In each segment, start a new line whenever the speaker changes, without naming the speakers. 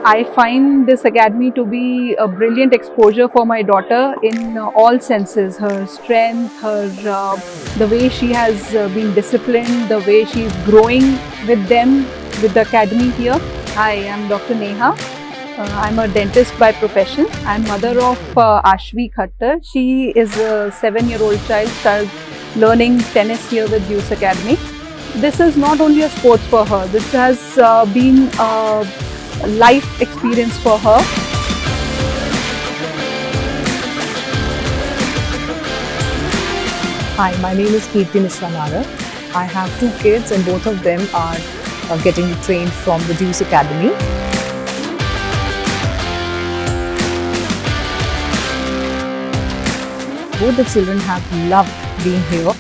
I find this academy to be a brilliant exposure for my daughter in all senses. Her strength, the way she has been disciplined, the way she is growing with them, with the academy here. Hi, I'm Dr. Neha. I'm a dentist by profession. I'm mother of Ashvi Khattar. She is a 7-year-old child, started learning tennis here with Deuce Academy. This is not only a sports for her. This has been a life experience for her.
Hi, my name is Kirti Mishra Nagar. I have 2 kids and both of them are getting trained from the Deuce Academy. Both the children have loved being here,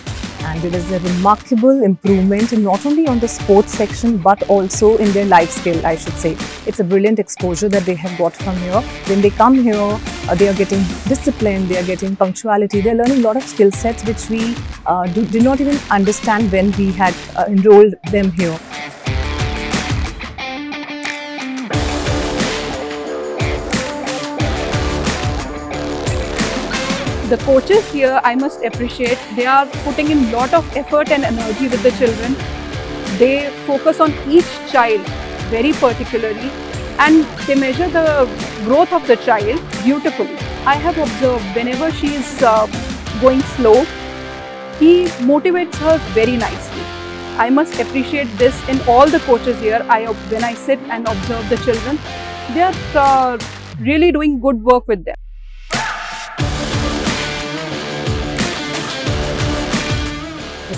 and it is a remarkable improvement not only on the sports section but also in their life skill, I should say. It's a brilliant exposure that they have got from here. When they come here, they are getting discipline, they are getting punctuality, they are learning a lot of skill sets which we did not even understand when we had enrolled them here.
The coaches here, I must appreciate, they are putting in a lot of effort and energy with the children. They focus on each child very particularly and they measure the growth of the child beautifully. I have observed whenever she is going slow, he motivates her very nicely. I must appreciate this in all the coaches here. When I sit and observe the children, they are really doing good work with them.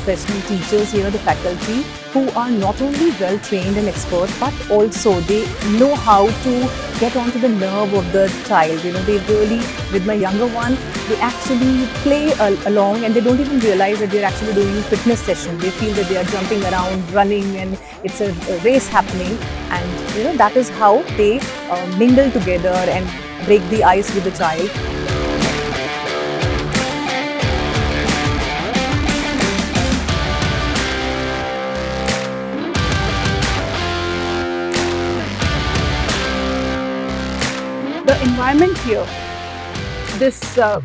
Professional teachers here, the faculty, who are not only well trained and expert, but also they know how to get onto the nerve of the child. You know, they really, with my younger one, they actually play along and they don't even realize that they're actually doing a fitness session. They feel that they are jumping around, running, and it's a race happening. And you know, that is how they mingle together and break the ice with the child.
The environment here,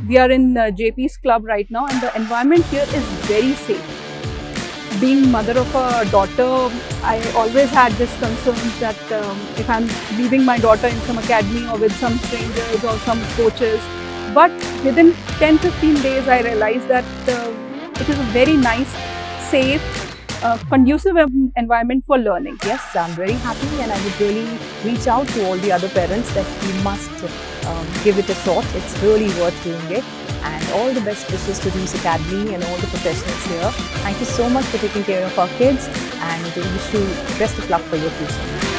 we are in JP's club right now, and the environment here is very safe. Being mother of a daughter, I always had this concern that if I'm leaving my daughter in some academy or with some strangers or some coaches, but within 10-15 days I realized that it is a very nice, safe, conducive environment for learning.
Yes, I'm very happy and I would really reach out to all the other parents that you must give it a shot. It's really worth doing it. And all the best wishes to Deuce Academy and all the professionals here. Thank you so much for taking care of our kids and we wish you best of luck for your future.